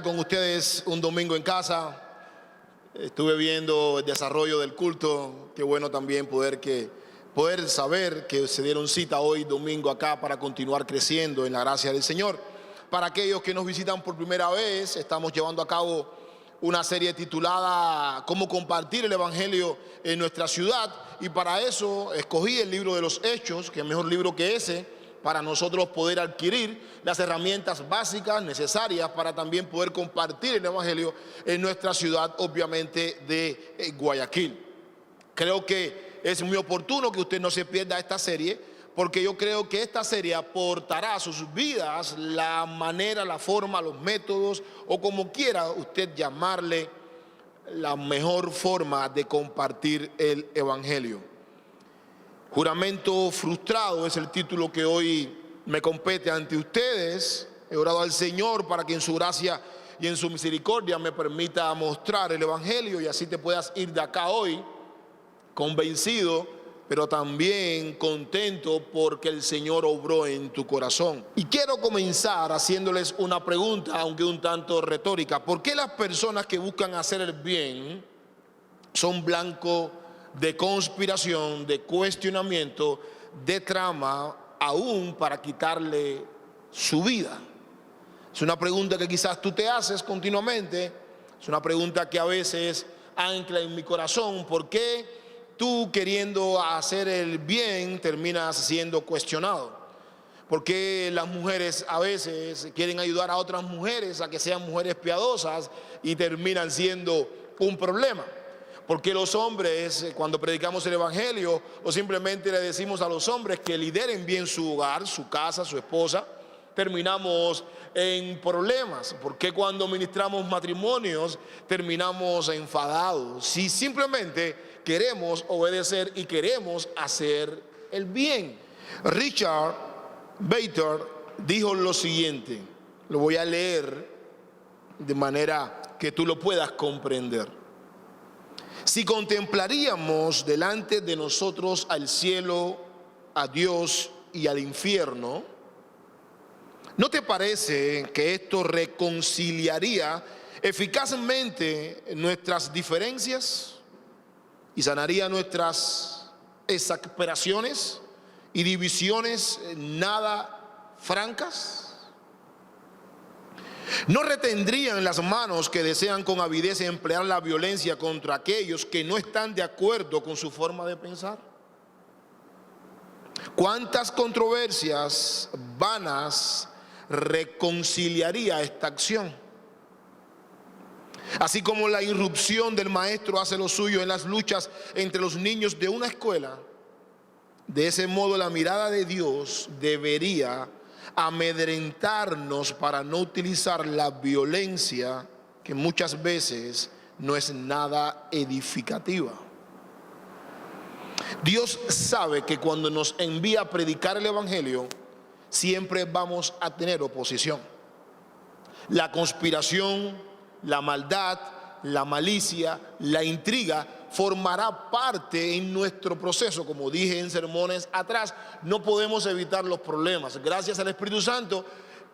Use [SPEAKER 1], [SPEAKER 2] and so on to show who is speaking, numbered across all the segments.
[SPEAKER 1] estar con ustedes un domingo en casa. Estuve viendo el desarrollo del culto. Qué bueno también poder saber que se dieron cita hoy domingo acá para continuar creciendo en la gracia del Señor. Para aquellos que nos visitan por primera vez, estamos llevando a cabo una serie titulada Cómo compartir el Evangelio en nuestra ciudad, y para eso escogí el libro de los Hechos, que es mejor libro que ese para nosotros poder adquirir las herramientas básicas necesarias para también poder compartir el Evangelio en nuestra ciudad, obviamente de Guayaquil. Creo que es muy oportuno que usted no se pierda esta serie, porque yo creo que esta serie aportará a sus vidas la manera, la forma, los métodos, o como quiera usted llamarle, la mejor forma de compartir el Evangelio. Juramento frustrado es el título que hoy me compete ante ustedes. He orado al Señor para que en su gracia y en su misericordia me permita mostrar el Evangelio, y así te puedas ir de acá hoy convencido, pero también contento porque el Señor obró en tu corazón. Y quiero comenzar haciéndoles una pregunta, aunque un tanto retórica. ¿Por qué las personas que buscan hacer el bien son blanco de conspiración, de cuestionamiento, de trama, aún para quitarle su vida? Es una pregunta que quizás tú te haces continuamente. Es una pregunta que a veces ancla en mi corazón. ¿Por qué tú, queriendo hacer el bien, terminas siendo cuestionado? ¿Por qué las mujeres a veces quieren ayudar a otras mujeres a que sean mujeres piadosas y terminan siendo un problema? ¿Por qué los hombres, cuando predicamos el Evangelio, o simplemente le decimos a los hombres que lideren bien su hogar, su casa, su esposa, terminamos en problemas? ¿Por qué cuando ministramos matrimonios terminamos enfadados? Si simplemente queremos obedecer y queremos hacer el bien. Richard Bader dijo lo siguiente, lo voy a leer de manera que tú lo puedas comprender. Si contemplaríamos delante de nosotros al cielo, a Dios y al infierno, ¿no te parece que esto reconciliaría eficazmente nuestras diferencias y sanaría nuestras exasperaciones y divisiones nada francas? ¿No retendrían las manos que desean con avidez emplear la violencia contra aquellos que no están de acuerdo con su forma de pensar? ¿Cuántas controversias vanas reconciliaría esta acción? Así como la irrupción del maestro hace lo suyo en las luchas entre los niños de una escuela, de ese modo la mirada de Dios debería amedrentarnos para no utilizar la violencia, que muchas veces no es nada edificativa. Dios sabe que cuando nos envía a predicar el Evangelio, siempre vamos a tener oposición. La conspiración, la maldad, la malicia, la intriga formará parte en nuestro proceso. Como dije en sermones atrás, no podemos evitar los problemas. Gracias al Espíritu Santo,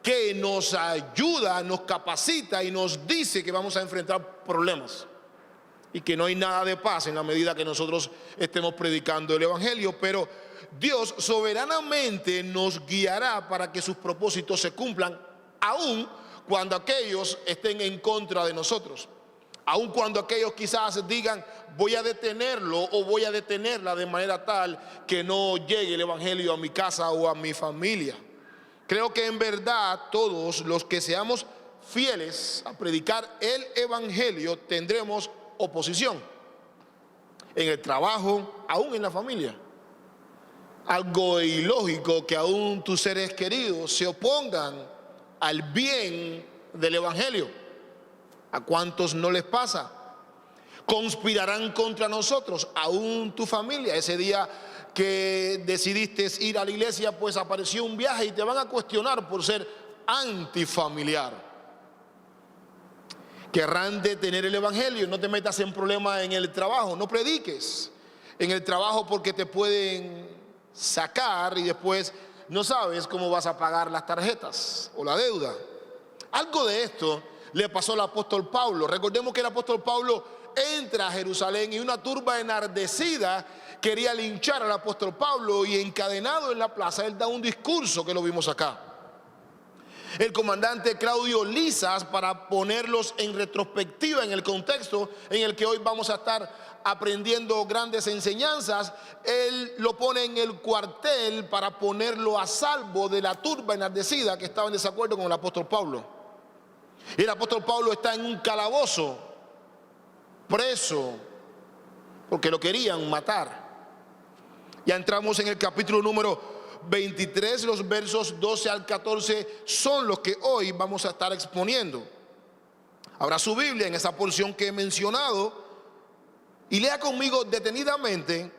[SPEAKER 1] que nos ayuda, nos capacita y nos dice que vamos a enfrentar problemas y que no hay nada de paz en la medida que nosotros estemos predicando el Evangelio. Pero Dios soberanamente nos guiará para que sus propósitos se cumplan, aun cuando aquellos estén en contra de nosotros. Aun cuando aquellos quizás digan, voy a detenerlo o voy a detenerla de manera tal que no llegue el Evangelio a mi casa o a mi familia. Creo que en verdad todos los que seamos fieles a predicar el Evangelio tendremos oposición en el trabajo, aún en la familia. Algo ilógico que aún tus seres queridos se opongan al bien del Evangelio. ¿A cuántos no les pasa? Conspirarán contra nosotros, aún tu familia. Ese día que decidiste ir a la iglesia, pues apareció un viaje y te van a cuestionar por ser antifamiliar. Querrán detener el Evangelio. No te metas en problemas en el trabajo, no prediques en el trabajo porque te pueden sacar y después no sabes cómo vas a pagar las tarjetas o la deuda. Algo de esto le pasó al apóstol Pablo. Recordemos que el apóstol Pablo entra a Jerusalén y una turba enardecida quería linchar al apóstol Pablo, y encadenado en la plaza él da un discurso que lo vimos acá. El comandante Claudio Lisas, para ponerlos en retrospectiva en el contexto en el que hoy vamos a estar aprendiendo grandes enseñanzas, él lo pone en el cuartel para ponerlo a salvo de la turba enardecida que estaba en desacuerdo con el apóstol Pablo. Y el apóstol Pablo está en un calabozo, preso, porque lo querían matar. Ya entramos en el capítulo número 23, los versos 12 al 14 son los que hoy vamos a estar exponiendo. Abra su Biblia en esa porción que he mencionado y lea conmigo detenidamente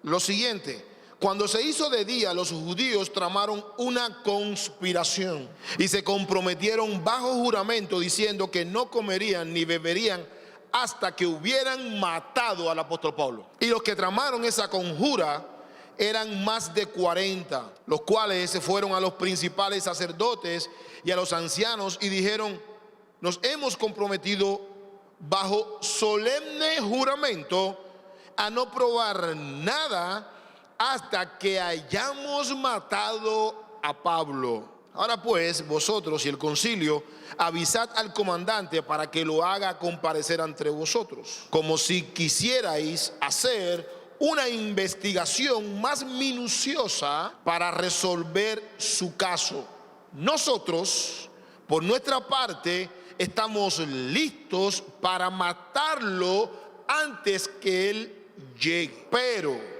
[SPEAKER 1] lo siguiente. Cuando se hizo de día, los judíos tramaron una conspiración y se comprometieron bajo juramento diciendo que no comerían ni beberían hasta que hubieran matado al apóstol Pablo. Y los que tramaron esa conjura eran más de 40, los cuales se fueron a los principales sacerdotes y a los ancianos y dijeron: nos hemos comprometido bajo solemne juramento a no probar nada hasta que hayamos matado a Pablo. Ahora pues, vosotros y el concilio, avisad al comandante para que lo haga comparecer ante vosotros, como si quisierais hacer una investigación más minuciosa para resolver su caso. Nosotros, por nuestra parte, estamos listos para matarlo antes que él llegue. Pero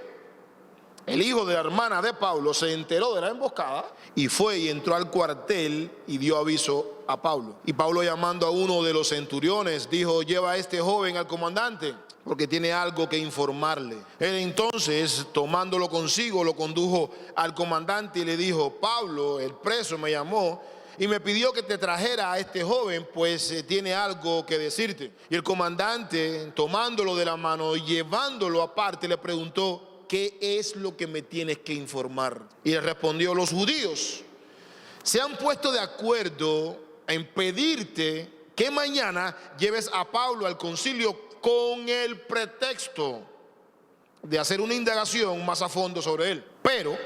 [SPEAKER 1] el hijo de la hermana de Pablo se enteró de la emboscada y fue y entró al cuartel y dio aviso a Pablo. Y Pablo, llamando a uno de los centuriones, dijo: lleva a este joven al comandante, porque tiene algo que informarle. Él entonces, tomándolo consigo, lo condujo al comandante y le dijo: Pablo, el preso, me llamó y me pidió que te trajera a este joven, pues tiene algo que decirte. Y el comandante, tomándolo de la mano y llevándolo aparte, le preguntó: ¿qué es lo que me tienes que informar? Y le respondió: los judíos se han puesto de acuerdo en pedirte que mañana lleves a Pablo al concilio con el pretexto de hacer una indagación más a fondo sobre él. Pero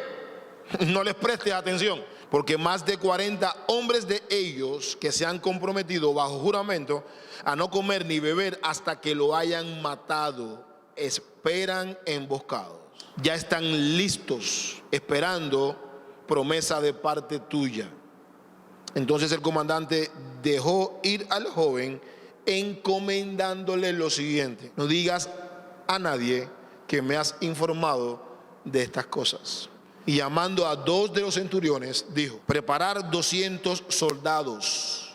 [SPEAKER 1] no les prestes atención, porque más de 40 hombres de ellos que se han comprometido bajo juramento a no comer ni beber hasta que lo hayan matado, esperan emboscados. Ya están listos, esperando promesa de parte tuya. Entonces el comandante dejó ir al joven, encomendándole lo siguiente: no digas a nadie que me has informado de estas cosas. Y llamando a 2 de los centuriones, dijo: preparar 200 soldados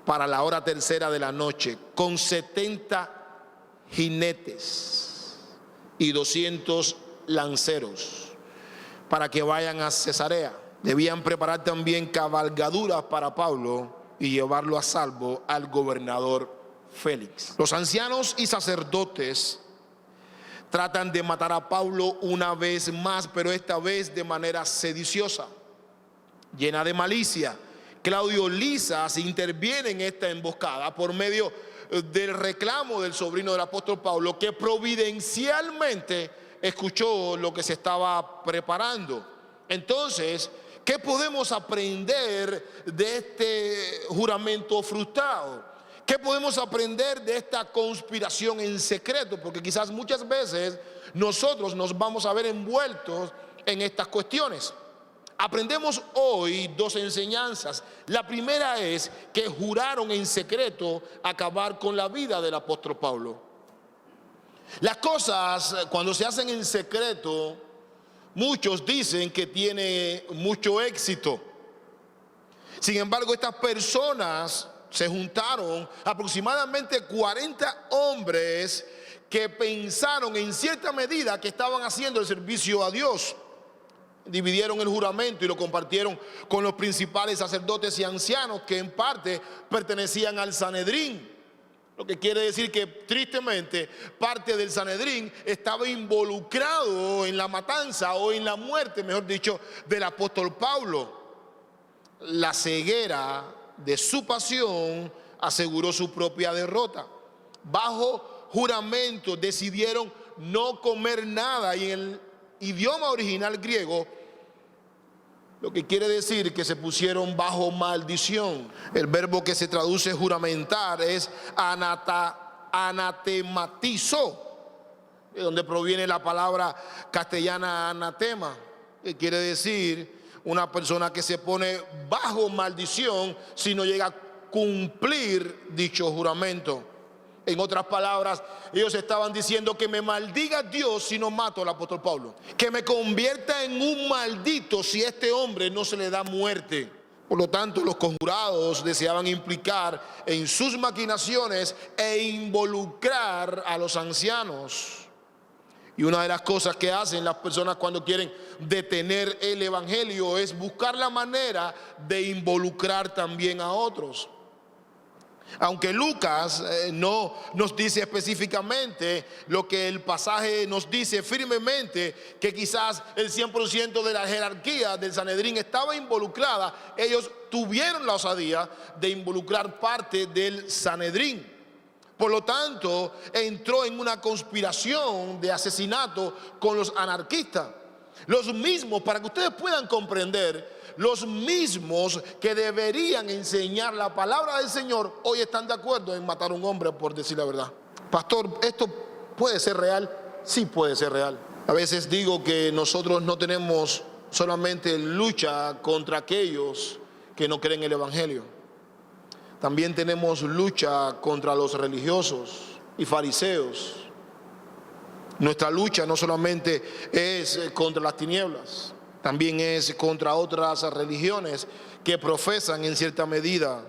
[SPEAKER 1] para la hora tercera de la noche, con 70 jinetes y 200 lanceros, para que vayan a Cesarea. Debían preparar también cabalgaduras para Pablo y llevarlo a salvo al gobernador Félix. Los ancianos y sacerdotes tratan de matar a Pablo una vez más, pero esta vez de manera sediciosa, llena de malicia. Claudio Lisas interviene en esta emboscada por medio del reclamo del sobrino del apóstol Pablo, que providencialmente escuchó lo que se estaba preparando. Entonces, ¿qué podemos aprender de este juramento frustrado? ¿Qué podemos aprender de esta conspiración en secreto? Porque quizás muchas veces nosotros nos vamos a ver envueltos en estas cuestiones. Aprendemos hoy 2 enseñanzas. La primera es que juraron en secreto acabar con la vida del apóstol Pablo. Las cosas, cuando se hacen en secreto, muchos dicen que tiene mucho éxito. Sin embargo, estas personas se juntaron, aproximadamente 40 hombres que pensaron en cierta medida que estaban haciendo el servicio a Dios. Dividieron el juramento y lo compartieron con los principales sacerdotes y ancianos, que en parte pertenecían al Sanedrín. Lo que quiere decir que tristemente parte del Sanedrín estaba involucrado en la matanza o en la muerte, mejor dicho, del apóstol Pablo. La ceguera de su pasión aseguró su propia derrota. Bajo juramento decidieron no comer nada, y en el idioma original griego, lo que quiere decir que se pusieron bajo maldición. El verbo que se traduce juramentar es anatematizo, de donde proviene la palabra castellana anatema, que quiere decir una persona que se pone bajo maldición si no llega a cumplir dicho juramento. En otras palabras, ellos estaban diciendo que me maldiga Dios si no mato al apóstol Pablo, que me convierta en un maldito si este hombre no se le da muerte. Por lo tanto, los conjurados deseaban implicar en sus maquinaciones e involucrar a los ancianos. Y una de las cosas que hacen las personas cuando quieren detener el evangelio es buscar la manera de involucrar también a otros. Aunque Lucas no nos dice específicamente lo que el pasaje nos dice firmemente, que quizás el 100% de la jerarquía del Sanedrín estaba involucrada, ellos tuvieron la osadía de involucrar parte del Sanedrín. Por lo tanto, entró en una conspiración de asesinato con los anarquistas. Los mismos, para que ustedes puedan comprender, los mismos que deberían enseñar la palabra del Señor, hoy están de acuerdo en matar a un hombre por decir la verdad. Pastor, ¿esto puede ser real? Sí puede ser real. A veces digo que nosotros no tenemos solamente lucha contra aquellos que no creen el evangelio. También tenemos lucha contra los religiosos y fariseos. Nuestra lucha no solamente es contra las tinieblas, también es contra otras religiones que profesan en cierta medida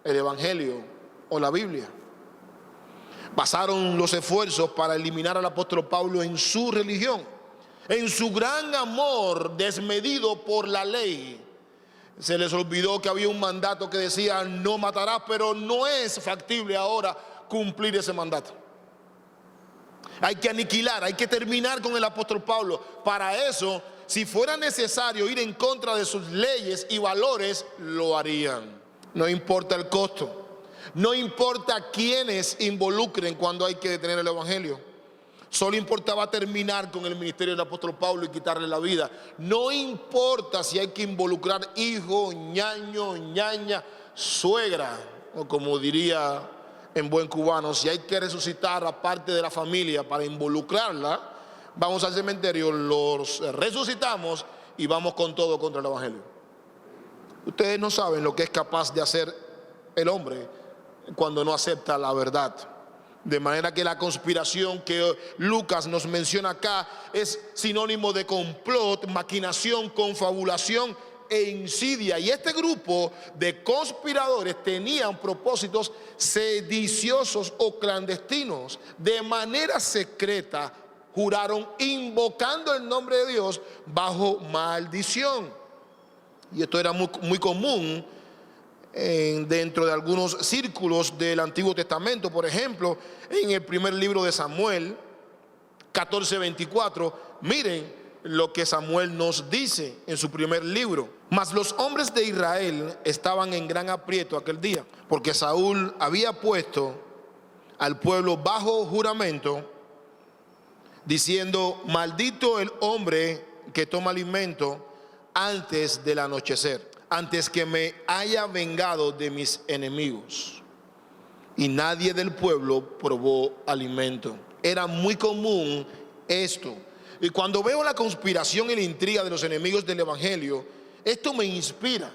[SPEAKER 1] el evangelio o la Biblia. Basaron los esfuerzos para eliminar al apóstol Pablo en su religión, en su gran amor desmedido por la ley. Se les olvidó que había un mandato que decía no matarás, pero no es factible ahora cumplir ese mandato. Hay que aniquilar, hay que terminar con el apóstol Pablo. Para eso, si fuera necesario ir en contra de sus leyes y valores, lo harían. No importa el costo, no importa quiénes involucren cuando hay que detener el evangelio. Solo importaba terminar con el ministerio del apóstol Pablo y quitarle la vida. No importa si hay que involucrar hijo, ñaño, ñaña, suegra, o como diría en buen cubano, si hay que resucitar a parte de la familia para involucrarla, vamos al cementerio, los resucitamos y vamos con todo contra el evangelio. Ustedes no saben lo que es capaz de hacer el hombre cuando no acepta la verdad. De manera que la conspiración que Lucas nos menciona acá es sinónimo de complot, maquinación, confabulación e insidia. Y este grupo de conspiradores tenían propósitos sediciosos o clandestinos. De manera secreta juraron invocando el nombre de Dios bajo maldición. Y esto era muy común dentro de algunos círculos del Antiguo Testamento. Por ejemplo, en el primer libro de Samuel 14:24, miren lo que Samuel nos dice en su primer libro. Mas los hombres de Israel estaban en gran aprieto aquel día, porque Saúl había puesto al pueblo bajo juramento, diciendo: maldito el hombre que toma alimento antes del anochecer, antes que me haya vengado de mis enemigos. Y nadie del pueblo probó alimento. Era muy común esto. Y cuando veo la conspiración y la intriga de los enemigos del evangelio, esto me inspira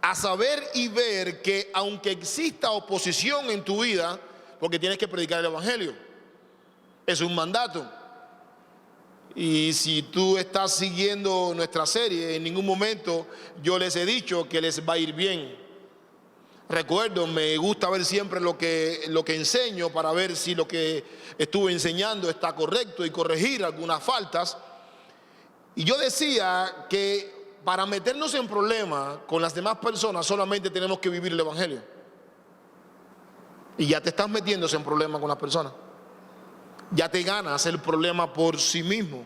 [SPEAKER 1] a saber y ver que aunque exista oposición en tu vida, porque tienes que predicar el evangelio, es un mandato. Y si tú estás siguiendo nuestra serie, en ningún momento yo les he dicho que les va a ir bien. Recuerdo, me gusta ver siempre lo que enseño para ver si lo que estuve enseñando está correcto y corregir algunas faltas. Y yo decía que para meternos en problemas con las demás personas solamente tenemos que vivir el evangelio. Y ya te estás metiéndose en problemas con las personas. Ya te ganas el problema por sí mismo.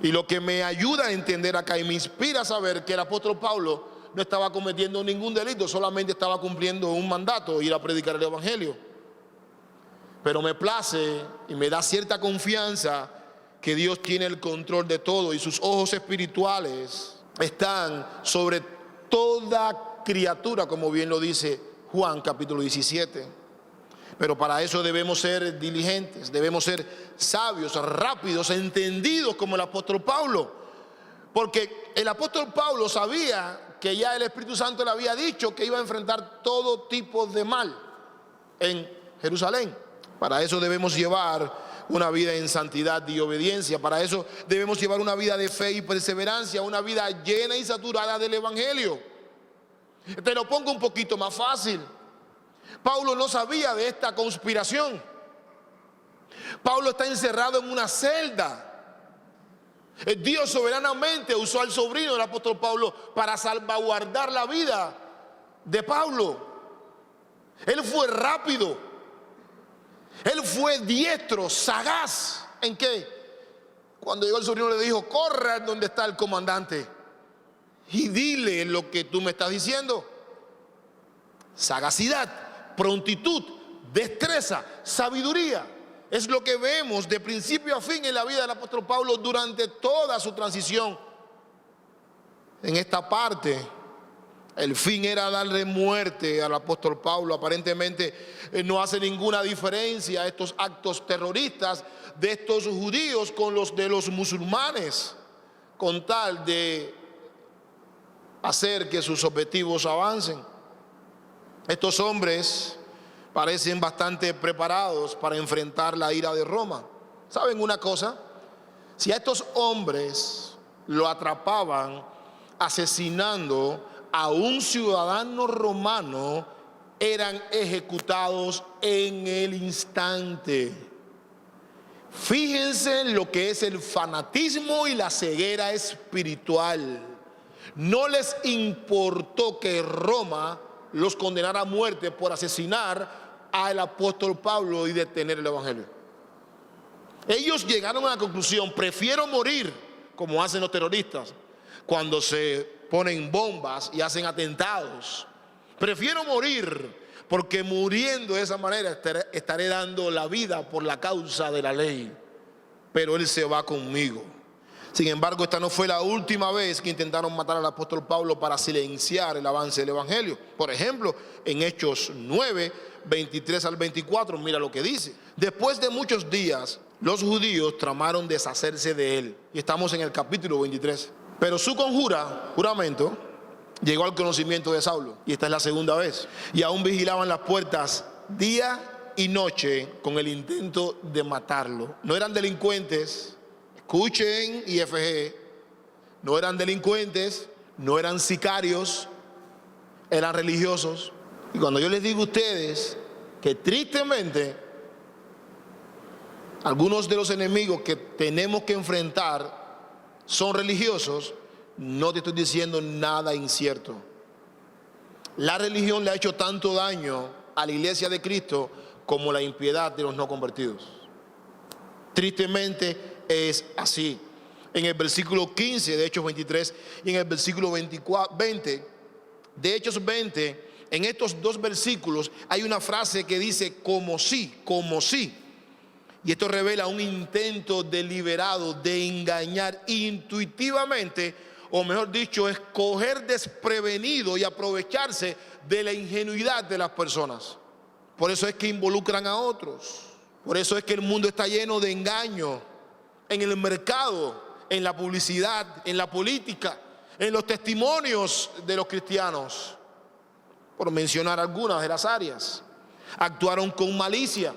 [SPEAKER 1] Y lo que me ayuda a entender acá y me inspira a saber que el apóstol Pablo no estaba cometiendo ningún delito, solamente estaba cumpliendo un mandato, ir a predicar el evangelio. Pero me place y me da cierta confianza que Dios tiene el control de todo y sus ojos espirituales están sobre toda criatura, como bien lo dice Juan capítulo 17. Pero para eso debemos ser diligentes, debemos ser sabios, rápidos, entendidos como el apóstol Pablo. Porque el apóstol Pablo sabía que ya el Espíritu Santo le había dicho que iba a enfrentar todo tipo de mal en Jerusalén. Para eso debemos llevar una vida en santidad y obediencia. Para eso debemos llevar una vida de fe y perseverancia, una vida llena y saturada del evangelio. Te lo pongo un poquito más fácil. Pablo no sabía de esta conspiración. Pablo está encerrado en una celda. Dios soberanamente usó al sobrino del apóstol Pablo para salvaguardar la vida de Pablo. Él fue rápido. Él fue diestro, sagaz. ¿En qué? Cuando llegó el sobrino le dijo: corre donde está el comandante y dile lo que tú me estás diciendo. Sagacidad, prontitud, destreza, sabiduría. Es lo que vemos de principio a fin en la vida del apóstol Pablo durante toda su transición. En esta parte, el fin era darle muerte al apóstol Pablo. Aparentemente no hace ninguna diferencia estos actos terroristas de estos judíos con los de los musulmanes, con tal de hacer que sus objetivos avancen. Estos hombres parecen bastante preparados para enfrentar la ira de Roma. ¿Saben una cosa? Si a estos hombres lo atrapaban asesinando a un ciudadano romano, eran ejecutados en el instante. Fíjense en lo que es el fanatismo y la ceguera espiritual. No les importó que Roma los condenara a muerte por asesinar al apóstol Pablo y detener el evangelio. Ellos llegaron a la conclusión: prefiero morir, como hacen los terroristas cuando se ponen bombas y hacen atentados. Prefiero morir, porque muriendo de esa manera estaré dando la vida por la causa de la ley. Pero Él se va conmigo. Sin embargo, esta no fue la última vez que intentaron matar al apóstol Pablo para silenciar el avance del evangelio. Por ejemplo, en Hechos 9, 23 al 24, mira lo que dice: después de muchos días, los judíos tramaron deshacerse de él. Y estamos en el capítulo 23. Pero su juramento, llegó al conocimiento de Saulo. Y esta es la segunda vez. Y aún vigilaban las puertas día y noche con el intento de matarlo. No eran delincuentes, escuchen IFG, no eran delincuentes, no eran sicarios, eran religiosos. Y cuando yo les digo a ustedes que tristemente algunos de los enemigos que tenemos que enfrentar son religiosos, no te estoy diciendo nada incierto. La religión le ha hecho tanto daño a la iglesia de Cristo como la impiedad de los no convertidos. Tristemente es así. En el versículo 15 de Hechos 23 y en el versículo 20 de Hechos 20, en estos dos versículos hay una frase que dice como si. Y esto revela un intento deliberado de engañar intuitivamente, o mejor dicho, escoger desprevenido y aprovecharse de la ingenuidad de las personas. Por eso es que involucran a otros. Por eso es que el mundo está lleno de engaño en el mercado, en la publicidad, en la política, en los testimonios de los cristianos, por mencionar algunas de las áreas. Actuaron con malicia,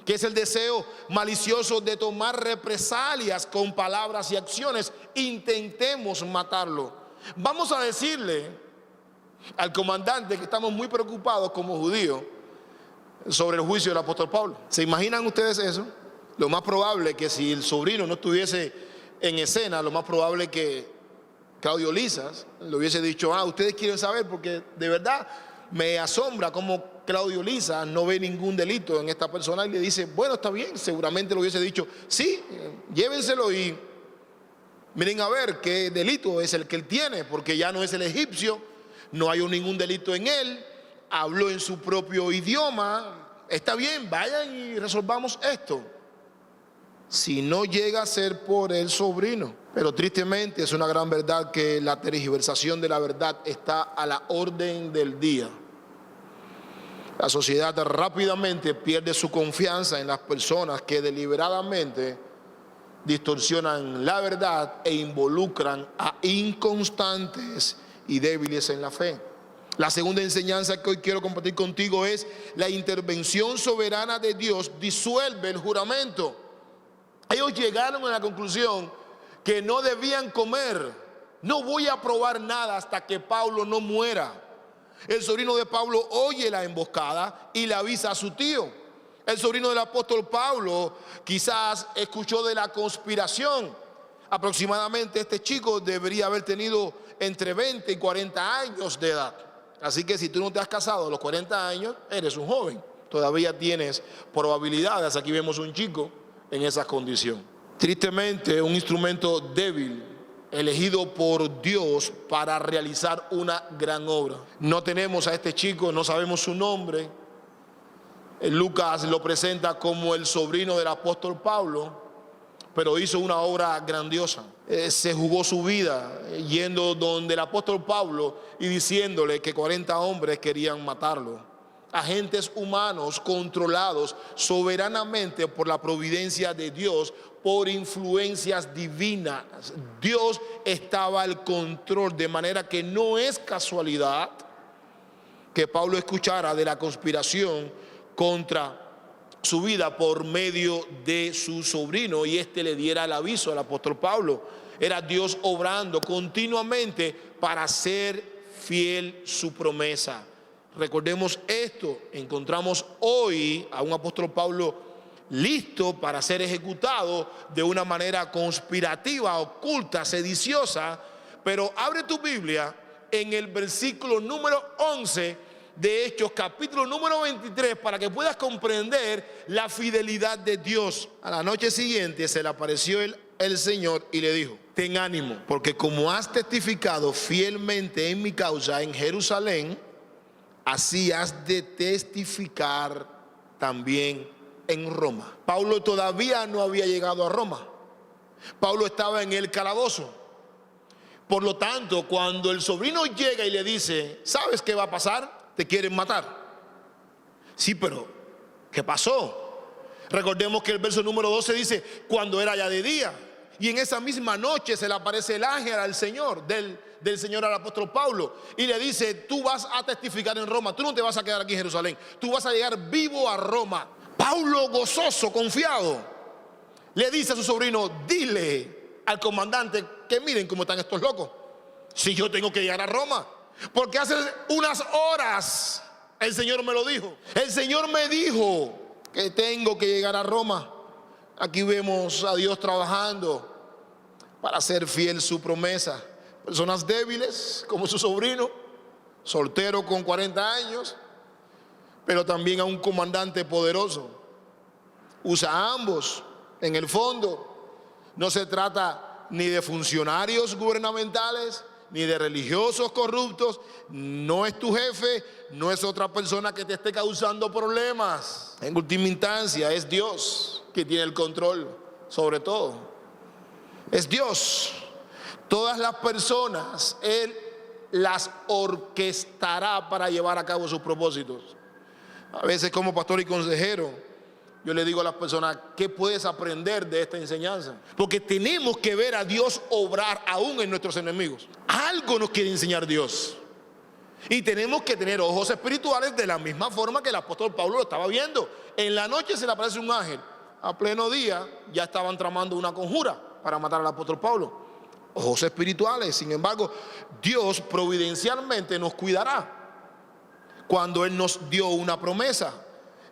[SPEAKER 1] que es el deseo malicioso de tomar represalias con palabras y acciones. Intentemos matarlo. Vamos a decirle al comandante que estamos muy preocupados como judíos sobre el juicio del apóstol Pablo. ¿Se imaginan ustedes eso? Lo más probable es que si el sobrino no estuviese en escena, lo más probable es que Claudio Lisas le hubiese dicho: ustedes quieren saber, porque de verdad me asombra cómo Claudio Lisas no ve ningún delito en esta persona, y le dice: bueno, está bien. Seguramente le hubiese dicho: sí, llévenselo y miren a ver qué delito es el que él tiene, porque ya no es el egipcio, no hay ningún delito en él, habló en su propio idioma, está bien, vayan y resolvamos esto. Si no llega a ser por el sobrino. Pero tristemente es una gran verdad que la tergiversación de la verdad está a la orden del día. La sociedad rápidamente pierde su confianza en las personas que deliberadamente distorsionan la verdad e involucran a inconstantes y débiles en la fe. La segunda enseñanza que hoy quiero compartir contigo es: la intervención soberana de Dios disuelve el juramento. Ellos llegaron a la conclusión que no debían comer. No voy a probar nada hasta que Pablo no muera. El sobrino de Pablo oye la emboscada y le avisa a su tío. El sobrino del apóstol Pablo quizás escuchó de la conspiración. Aproximadamente este chico debería haber tenido entre 20 y 40 años de edad. Así que si tú no te has casado a los 40 años, eres un joven. Todavía tienes probabilidades. Aquí vemos un chico en esa condición. Tristemente, un instrumento débil, elegido por Dios para realizar una gran obra. No tenemos a este chico, no sabemos su nombre. Lucas lo presenta como el sobrino del apóstol Pablo, pero hizo una obra grandiosa. Se jugó su vida yendo donde el apóstol Pablo y diciéndole que 40 hombres querían matarlo. Agentes humanos controlados soberanamente por la providencia de Dios, por influencias divinas. Dios estaba al control, de manera que no es casualidad que Pablo escuchara de la conspiración contra su vida por medio de su sobrino y este le diera el aviso al apóstol Pablo. Era Dios obrando continuamente para hacer fiel su promesa. Recordemos esto, encontramos hoy a un apóstol Pablo listo para ser ejecutado de una manera conspirativa, oculta, sediciosa. Pero abre tu Biblia en el versículo número 11 de Hechos, capítulo número 23, para que puedas comprender la fidelidad de Dios. A la noche siguiente se le apareció el Señor y le dijo: ten ánimo, porque como has testificado fielmente en mi causa en Jerusalén, así has de testificar también en Roma. Pablo todavía no había llegado a Roma. Pablo estaba en el calabozo. Por lo tanto, cuando el sobrino llega y le dice: ¿sabes qué va a pasar? Te quieren matar. Sí, pero ¿qué pasó? Recordemos que el verso número 12 dice: cuando era ya de día. Y en esa misma noche se le aparece el ángel al Señor, del Señor al apóstol Pablo, y le dice: tú vas a testificar en Roma, tú no te vas a quedar aquí en Jerusalén, tú vas a llegar vivo a Roma. Pablo, gozoso, confiado, le dice a su sobrino: dile al comandante que miren cómo están estos locos, si yo tengo que llegar a Roma, porque hace unas horas el Señor me lo dijo. El Señor me dijo que tengo que llegar a Roma. Aquí vemos a Dios trabajando para hacer fiel su promesa. Personas débiles como su sobrino, soltero con 40 años, pero también a un comandante poderoso. Usa a ambos. En el fondo, no se trata ni de funcionarios gubernamentales, ni de religiosos corruptos. No es tu jefe, no es otra persona que te esté causando problemas. En última instancia, es Dios que tiene el control sobre todo. Es Dios. Todas las personas Él las orquestará para llevar a cabo sus propósitos. A veces, como pastor y consejero, yo le digo a las personas: ¿qué puedes aprender de esta enseñanza? Porque tenemos que ver a Dios obrar aún en nuestros enemigos. Algo nos quiere enseñar Dios. Y tenemos que tener ojos espirituales de la misma forma que el apóstol Pablo lo estaba viendo. En la noche se le aparece un ángel. A pleno día ya estaban tramando una conjura para matar al apóstol Pablo. Ojos espirituales. Sin embargo, Dios providencialmente nos cuidará cuando Él nos dio una promesa.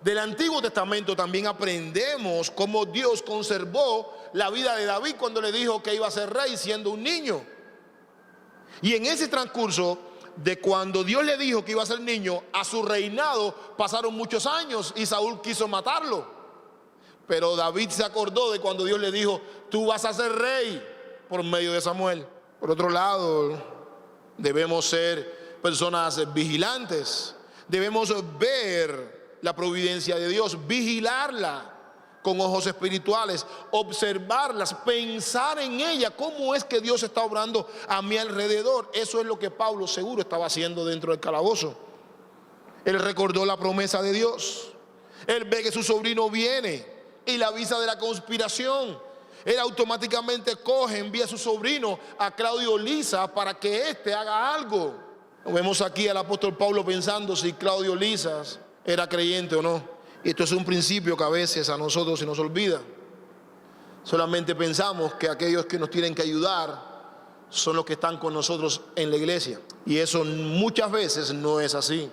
[SPEAKER 1] Del Antiguo Testamento también aprendemos cómo Dios conservó la vida de David cuando le dijo que iba a ser rey siendo un niño. Y en ese transcurso de cuando Dios le dijo que iba a ser niño a su reinado pasaron muchos años y Saúl quiso matarlo. Pero David se acordó de cuando Dios le dijo: tú vas a ser rey, por medio de Samuel. Por otro lado, debemos ser personas vigilantes. Debemos ver la providencia de Dios, vigilarla con ojos espirituales, observarlas, pensar en ella, cómo es que Dios está obrando a mi alrededor. Eso es lo que Pablo seguro estaba haciendo dentro del calabozo. Él recordó la promesa de Dios. Él ve que su sobrino viene y le avisa de la conspiración. Él automáticamente envía a su sobrino, a Claudio Lisas, para que éste haga algo. Vemos aquí al apóstol Pablo pensando si Claudio Lisas era creyente o no. Y esto es un principio que a veces a nosotros se nos olvida. Solamente pensamos que aquellos que nos tienen que ayudar son los que están con nosotros en la iglesia. Y eso muchas veces no es así.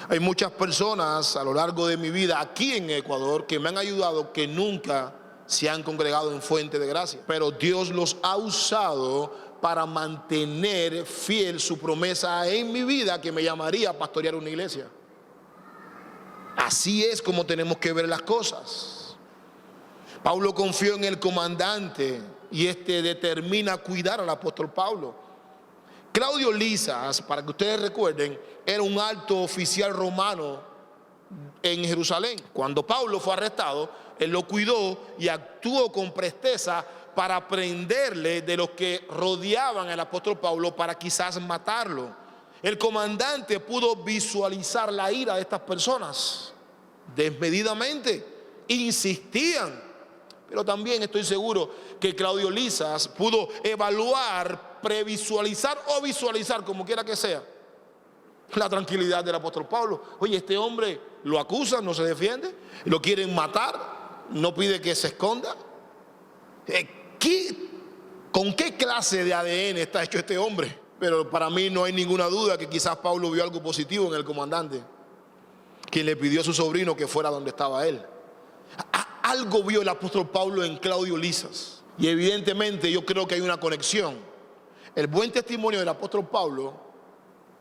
[SPEAKER 1] Hay muchas personas a lo largo de mi vida aquí en Ecuador que me han ayudado, que nunca se han congregado en Fuente de Gracia. Pero Dios los ha usado para mantener fiel su promesa en mi vida, que me llamaría a pastorear una iglesia. Así es como tenemos que ver las cosas. Pablo confió en el comandante y este determina cuidar al apóstol Pablo. Claudio Lisas, para que ustedes recuerden, era un alto oficial romano en Jerusalén. Cuando Pablo fue arrestado, él lo cuidó y actuó con presteza para prenderle de los que rodeaban al apóstol Pablo para quizás matarlo. El comandante pudo visualizar la ira de estas personas. Desmedidamente insistían, pero también estoy seguro que Claudio Lisas pudo evaluar, previsualizar o visualizar, como quiera que sea, la tranquilidad del apóstol Pablo. Oye, este hombre lo acusan, no se defiende, lo quieren matar, no pide que se esconda. ¿Con qué clase de ADN está hecho este hombre? Pero para mí no hay ninguna duda que quizás Pablo vio algo positivo en el comandante, quien le pidió a su sobrino que fuera donde estaba él. Algo vio el apóstol Pablo en Claudio Lisas. Y evidentemente yo creo que hay una conexión. El buen testimonio del apóstol Pablo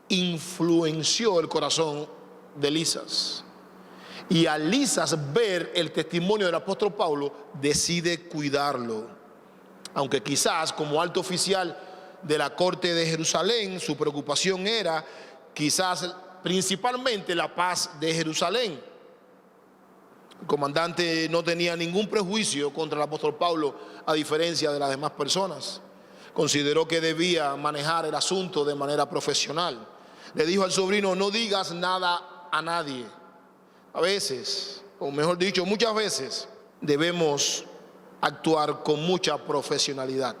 [SPEAKER 1] influenció el corazón de Lisas. Y al Lisas ver el testimonio del apóstol Pablo, decide cuidarlo. Aunque quizás como alto oficial de la corte de Jerusalén, su preocupación era quizás principalmente la paz de Jerusalén. El comandante no tenía ningún prejuicio contra el apóstol Pablo, a diferencia de las demás personas. Consideró que debía manejar el asunto de manera profesional. Le dijo al sobrino: no digas nada a nadie. A veces, o mejor dicho, muchas veces, debemos actuar con mucha profesionalidad.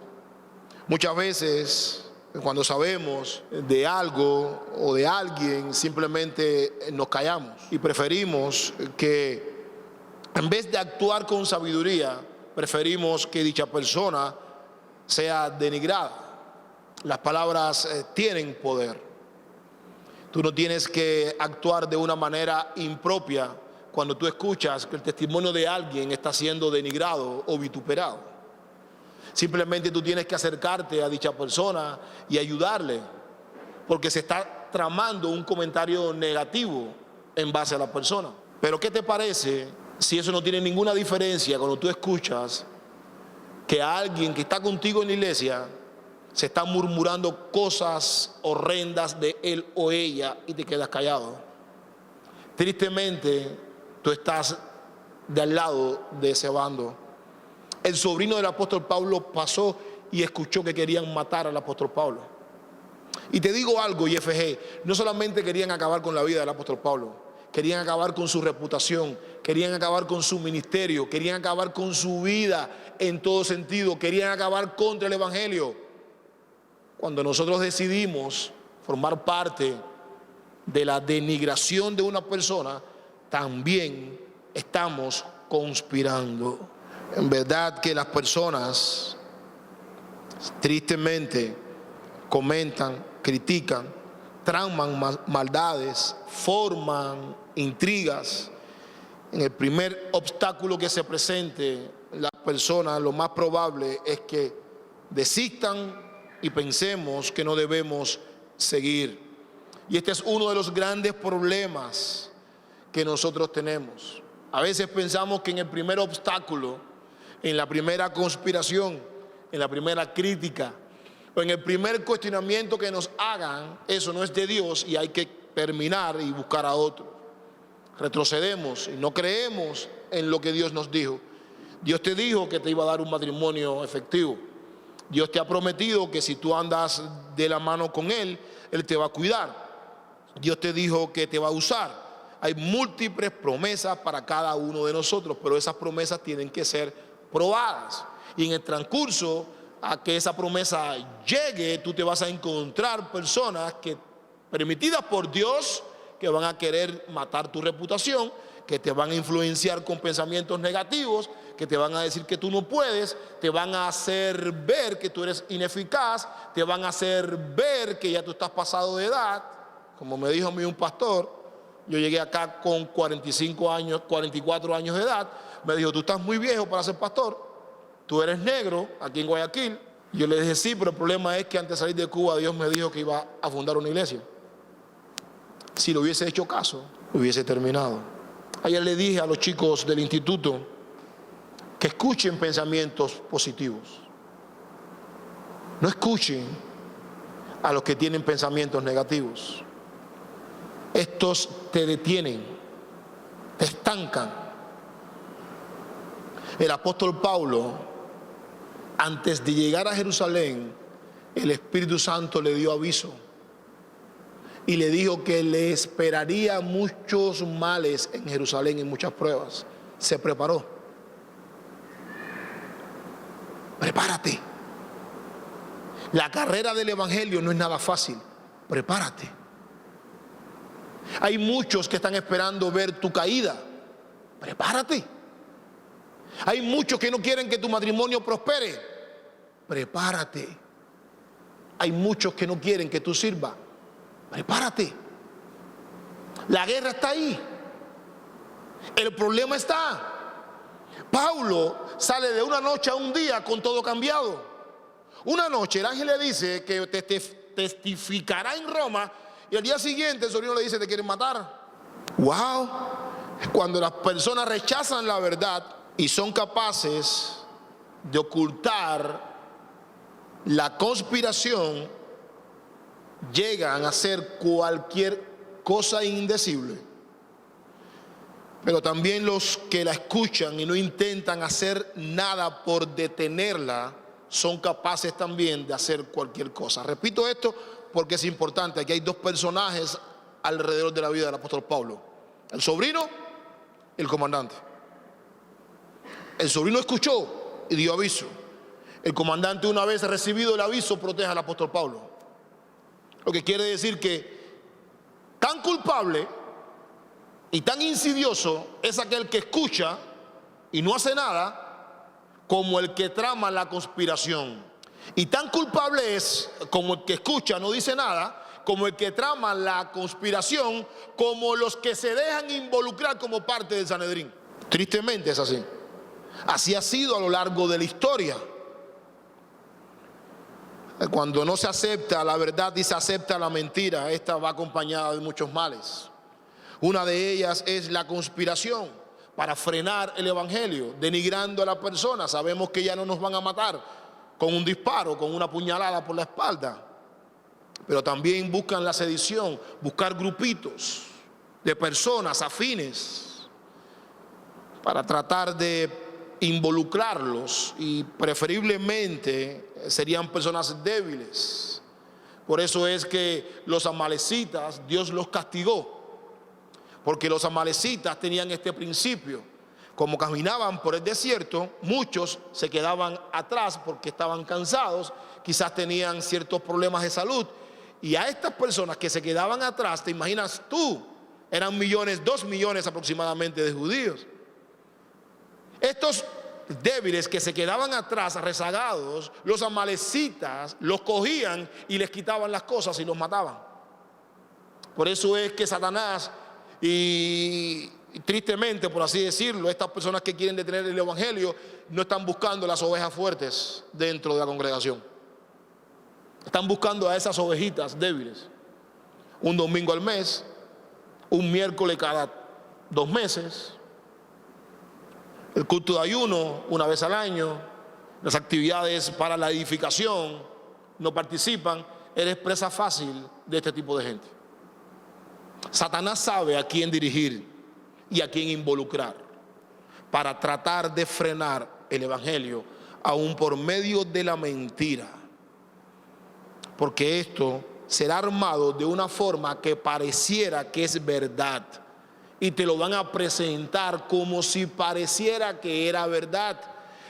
[SPEAKER 1] Muchas veces, cuando sabemos de algo o de alguien, simplemente nos callamos y preferimos que, en vez de actuar con sabiduría, preferimos que dicha persona sea denigrada. Las palabras tienen poder. Tú no tienes que actuar de una manera impropia cuando tú escuchas que el testimonio de alguien está siendo denigrado o vituperado. Simplemente tú tienes que acercarte a dicha persona y ayudarle, porque se está tramando un comentario negativo en base a la persona. Pero ¿qué te parece si eso no tiene ninguna diferencia cuando tú escuchas que a alguien que está contigo en la iglesia se está murmurando cosas horrendas de él o ella y te quedas callado? Tristemente, tú estás de al lado de ese bando. El sobrino del apóstol Pablo pasó y escuchó que querían matar al apóstol Pablo. Y te digo algo, IFG, no solamente querían acabar con la vida del apóstol Pablo, querían acabar con su reputación, querían acabar con su ministerio, querían acabar con su vida en todo sentido, querían acabar contra el evangelio. Cuando nosotros decidimos formar parte de la denigración de una persona, también estamos conspirando. En verdad que las personas tristemente comentan, critican, traman maldades, forman intrigas. En el primer obstáculo que se presente, las personas, lo más probable es que desistan y pensemos que no debemos seguir. Y este es uno de los grandes problemas que nosotros tenemos. A veces pensamos que en el primer obstáculo, en la primera conspiración, en la primera crítica, en el primer cuestionamiento que nos hagan, eso no es de Dios y hay que terminar y buscar a otro. Retrocedemos y no creemos en lo que Dios nos dijo. Dios te dijo que te iba a dar un matrimonio efectivo. Dios te ha prometido que si tú andas de la mano con Él, Él te va a cuidar. Dios te dijo que te va a usar. Hay múltiples promesas para cada uno de nosotros, pero esas promesas tienen que ser probadas. Y en el transcurso a que esa promesa llegue, tú te vas a encontrar personas que, permitidas por Dios, que van a querer matar tu reputación, que te van a influenciar con pensamientos negativos, que te van a decir que tú no puedes, te van a hacer ver que tú eres ineficaz, te van a hacer ver que ya tú estás pasado de edad. Como me dijo a mí un pastor, yo llegué acá con 45 años, 44 años de edad, me dijo, tú estás muy viejo para ser pastor, tú eres negro aquí en Guayaquil. Yo le dije, sí, pero el problema es que antes de salir de Cuba Dios me dijo que iba a fundar una iglesia. Si lo hubiese hecho caso, hubiese terminado. Ayer le dije a los chicos del instituto que escuchen pensamientos positivos. No escuchen a los que tienen pensamientos negativos. Estos te detienen, te estancan. El apóstol Pablo, antes de llegar a Jerusalén, el Espíritu Santo le dio aviso y le dijo que le esperaría muchos males en Jerusalén y muchas pruebas. Se preparó. Prepárate. La carrera del evangelio no es nada fácil. Prepárate. Hay muchos que están esperando ver tu caída. Prepárate. Hay muchos que no quieren que tu matrimonio prospere. Prepárate. Hay muchos que no quieren que tú sirvas. Prepárate. La guerra está ahí. El problema está. Pablo sale de una noche a un día con todo cambiado. Una noche el ángel le dice que te testificará en Roma y al día siguiente el sobrino le dice te quieren matar. Wow. Cuando las personas rechazan la verdad y son capaces de ocultar la conspiración, llegan a hacer cualquier cosa indecible. Pero también los que la escuchan y no intentan hacer nada por detenerla, son capaces también de hacer cualquier cosa. Repito esto porque es importante. Aquí hay dos personajes alrededor de la vida del apóstol Pablo: el sobrino y el comandante. El sobrino escuchó y dio aviso. El comandante, una vez recibido el aviso, protege al apóstol Pablo. Lo que quiere decir que tan culpable y tan insidioso es aquel que escucha y no hace nada, como el que trama la conspiración. Y tan culpable es como el que escucha, no dice nada, como el que trama la conspiración, como los que se dejan involucrar como parte del Sanedrín. Tristemente es así. Así ha sido a lo largo de la historia. Cuando no se acepta la verdad y se acepta la mentira, esta va acompañada de muchos males. Una de ellas es la conspiración para frenar el evangelio, denigrando a la persona. Sabemos que ya no nos van a matar con un disparo, con una puñalada por la espalda, pero también buscan la sedición, buscar grupitos de personas afines para tratar de involucrarlos, y preferiblemente serían personas débiles. Por eso es que los amalecitas, Dios los castigó, porque los amalecitas tenían este principio. Como caminaban por el desierto, muchos se quedaban atrás porque estaban cansados, quizás tenían ciertos problemas de salud, y a estas personas que se quedaban atrás, te imaginas tú, eran millones, 2 millones aproximadamente de judíos. Estos débiles que se quedaban atrás, rezagados, los amalecitas los cogían y les quitaban las cosas y los mataban. Por eso es que Satanás, y tristemente, por así decirlo, estas personas que quieren detener el evangelio no están buscando las ovejas fuertes dentro de la congregación. Están buscando a esas ovejitas débiles. Un domingo al mes, un miércoles cada 2 meses, el culto de ayuno una vez al año, las actividades para la edificación no participan, eres presa fácil de este tipo de gente. Satanás sabe a quién dirigir y a quién involucrar para tratar de frenar el evangelio, aún por medio de la mentira. Porque esto será armado de una forma que pareciera que es verdad, y te lo van a presentar como si pareciera que era verdad.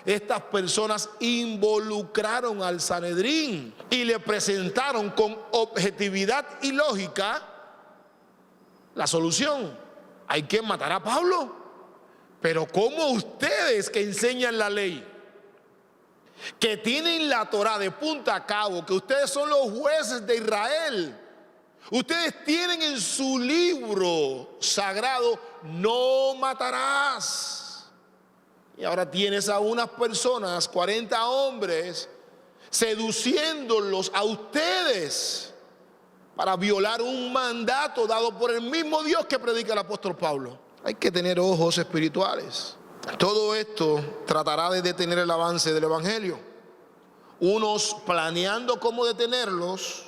[SPEAKER 1] Estas personas involucraron al Sanedrín y le presentaron con objetividad y lógica la solución. Hay que matar a Pablo. Pero ¿cómo ustedes que enseñan la ley, que tienen la Torá de punta a cabo, que ustedes son los jueces de Israel, ustedes tienen en su libro sagrado, no matarás? Y ahora tienes a unas personas, 40 hombres, seduciéndolos a ustedes para violar un mandato dado por el mismo Dios que predica el apóstol Pablo. Hay que tener ojos espirituales. Todo esto tratará de detener el avance del evangelio. Unos planeando cómo detenerlos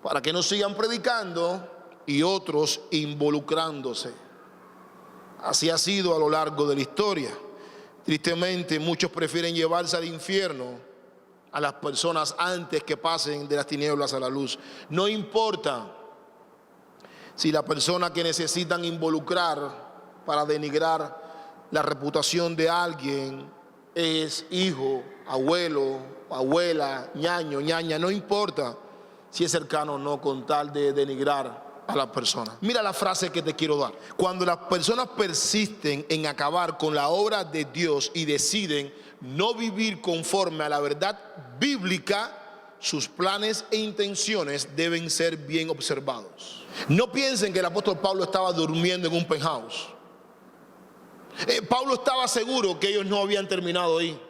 [SPEAKER 1] para que no sigan predicando, y otros involucrándose. Así ha sido a lo largo de la historia. Tristemente, muchos prefieren llevarse al infierno a las personas antes que pasen de las tinieblas a la luz. No importa si la persona que necesitan involucrar para denigrar la reputación de alguien es hijo, abuelo, abuela, ñaño, ñaña, no importa si es cercano o no, con tal de denigrar a la persona. Mira la frase que te quiero dar. Cuando las personas persisten en acabar con la obra de Dios y deciden no vivir conforme a la verdad bíblica, sus planes e intenciones deben ser bien observados. No piensen que el apóstol Pablo estaba durmiendo en un penthouse. Pablo estaba seguro que ellos no habían terminado ahí.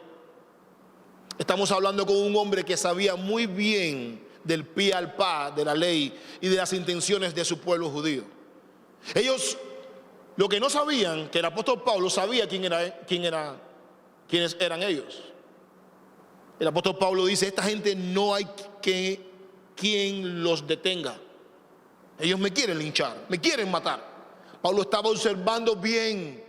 [SPEAKER 1] Estamos hablando con un hombre que sabía muy bien del pie al pa de la ley y de las intenciones de su pueblo judío. Ellos, lo que no sabían, que el apóstol Pablo sabía quiénes eran ellos. El apóstol Pablo dice: esta gente no hay quien los detenga. Ellos me quieren linchar, me quieren matar. Pablo estaba observando bien,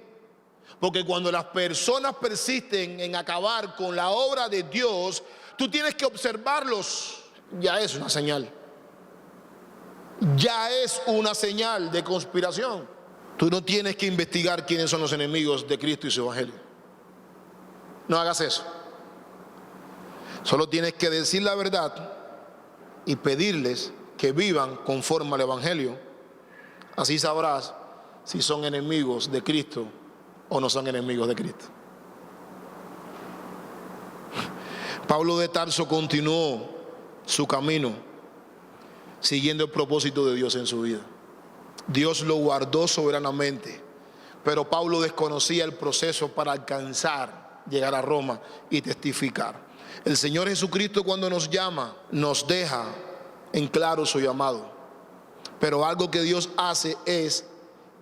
[SPEAKER 1] porque cuando las personas persisten en acabar con la obra de Dios, tú tienes que observarlos. Ya es una señal. Ya es una señal de conspiración. Tú no tienes que investigar quiénes son los enemigos de Cristo y su evangelio. No hagas eso. Solo tienes que decir la verdad y pedirles que vivan conforme al evangelio. Así sabrás si son enemigos de Cristo o no son enemigos de Cristo. Pablo de Tarso continuó su camino siguiendo el propósito de Dios en su vida. Dios lo guardó soberanamente, pero Pablo desconocía el proceso para alcanzar, llegar a Roma y testificar. El Señor Jesucristo, cuando nos llama, nos deja en claro su llamado, pero algo que Dios hace es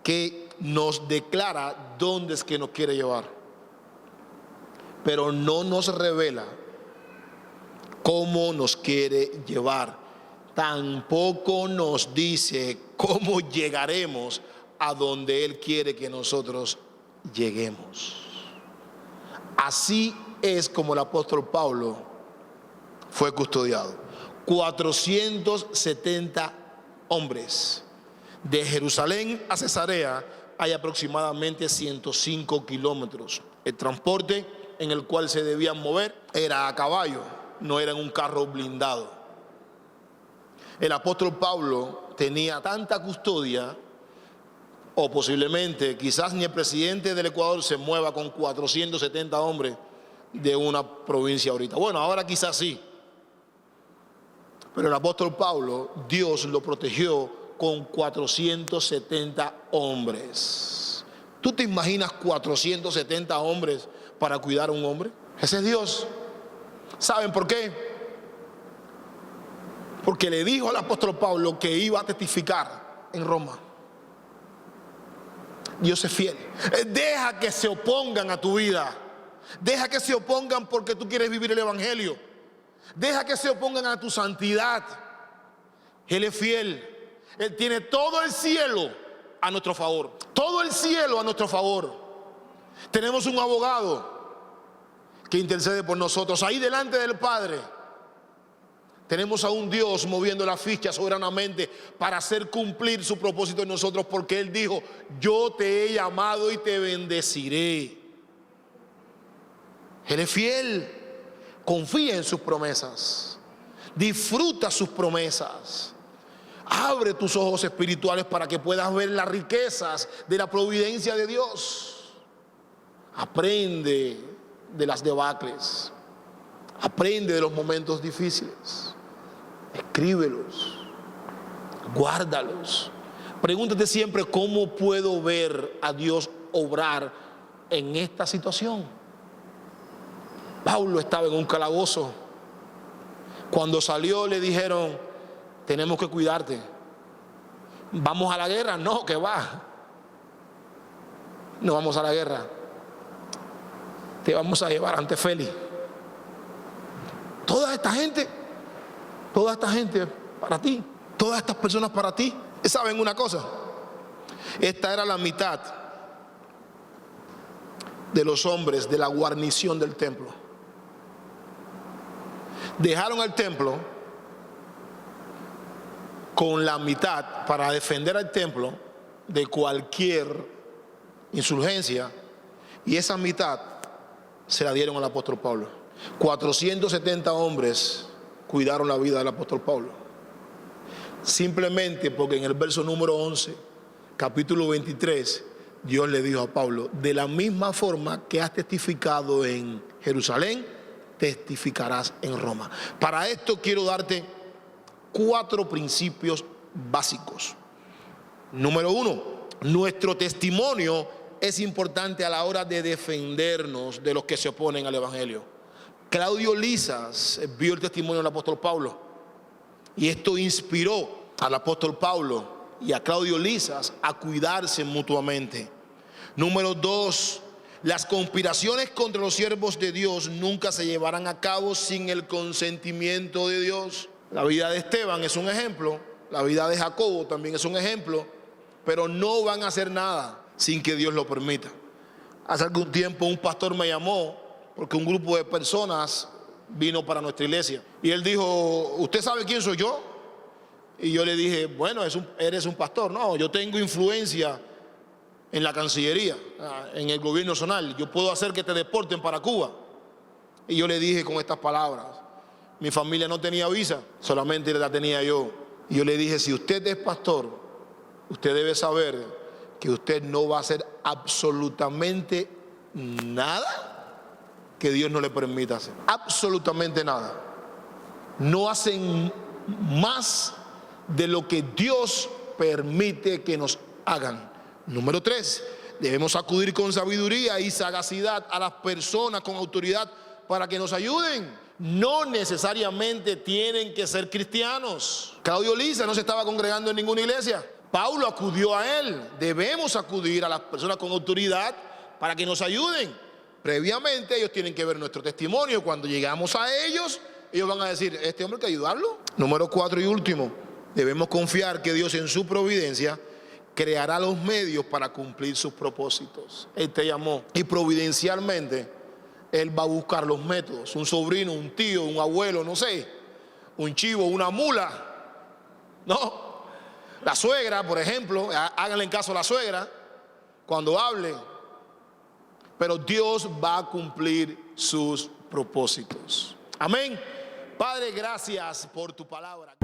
[SPEAKER 1] que nos declara dónde es que nos quiere llevar, pero no nos revela cómo nos quiere llevar. Tampoco nos dice cómo llegaremos a donde Él quiere que nosotros lleguemos. Así es como el apóstol Pablo fue custodiado. 470 hombres. De Jerusalén a Cesarea hay aproximadamente 105 kilómetros. El transporte en el cual se debían mover era a caballo, no era en un carro blindado. El apóstol Pablo tenía tanta custodia, o posiblemente quizás ni el presidente del Ecuador se mueva con 470 hombres de una provincia ahorita. Bueno, ahora quizás sí, pero el apóstol Pablo, Dios lo protegió con 470 hombres. ¿Tú te imaginas 470 hombres para cuidar a un hombre? Ese es Dios. ¿Saben por qué? Porque le dijo al apóstol Pablo que iba a testificar en Roma. Dios es fiel. Deja que se opongan a tu vida. Deja que se opongan porque tú quieres vivir el evangelio. Deja que se opongan a tu santidad. Él es fiel. Él tiene todo el cielo a nuestro favor. Todo el cielo a nuestro favor. Tenemos un abogado que intercede por nosotros. Ahí delante del Padre tenemos a un Dios moviendo la ficha soberanamente para hacer cumplir su propósito en nosotros, porque Él dijo: yo te he llamado y te bendeciré. Él es fiel. Confía en sus promesas. Disfruta sus promesas. Abre tus ojos espirituales para que puedas ver las riquezas de la providencia de Dios. Aprende de las debacles. Aprende de los momentos difíciles. Escríbelos. Guárdalos. Pregúntate siempre: ¿cómo puedo ver a Dios obrar en esta situación? Pablo estaba en un calabozo. Cuando salió le dijeron: tenemos que cuidarte. ¿Vamos a la guerra? No, que va. No vamos a la guerra. Te vamos a llevar ante Félix. Toda esta gente para ti, todas estas personas para ti. ¿Saben una cosa? Esta era la mitad de los hombres de la guarnición del templo. Dejaron el templo con la mitad para defender al templo de cualquier insurgencia, y esa mitad se la dieron al apóstol Pablo. 470 hombres cuidaron la vida del apóstol Pablo, simplemente porque en el verso número 11, capítulo 23, Dios le dijo a Pablo: de la misma forma que has testificado en Jerusalén, testificarás en Roma. Para esto quiero darte 4 principios básicos. Número 1, nuestro testimonio es importante a la hora de defendernos de los que se oponen al evangelio. Claudio Lisas vio el testimonio del apóstol Pablo, y esto inspiró al apóstol Pablo y a Claudio Lisas a cuidarse mutuamente. Número 2, las conspiraciones contra los siervos de Dios nunca se llevarán a cabo sin el consentimiento de Dios. La vida de Esteban es un ejemplo, la vida de Jacobo también es un ejemplo, pero no van a hacer nada sin que Dios lo permita. Hace algún tiempo un pastor me llamó porque un grupo de personas vino para nuestra iglesia, y él dijo: ¿usted sabe quién soy yo? Y yo le dije: bueno, eres un pastor. No, yo tengo influencia en la Cancillería, en el gobierno nacional. Yo puedo hacer que te deporten para Cuba. Y yo le dije con estas palabras: mi familia no tenía visa, solamente la tenía yo. Y yo le dije: si usted es pastor, usted debe saber que usted no va a hacer absolutamente nada que Dios no le permita hacer. Absolutamente nada. No hacen más de lo que Dios permite que nos hagan. Número 3, debemos acudir con sabiduría y sagacidad a las personas con autoridad para que nos ayuden. No necesariamente tienen que ser cristianos. Claudio Lisas no se estaba congregando en ninguna iglesia. Pablo acudió a él. Debemos acudir a las personas con autoridad para que nos ayuden. Previamente ellos tienen que ver nuestro testimonio. Cuando llegamos a ellos, ellos van a decir: este hombre hay que ayudarlo. Número 4 y último, debemos confiar que Dios en su providencia creará los medios para cumplir sus propósitos. Él te llamó y providencialmente Él va a buscar los métodos. Un sobrino, un tío, un abuelo, no sé, un chivo, una mula, no, la suegra, por ejemplo. Háganle en caso a la suegra cuando hable. Pero Dios va a cumplir sus propósitos. Amén. Padre, gracias por tu palabra.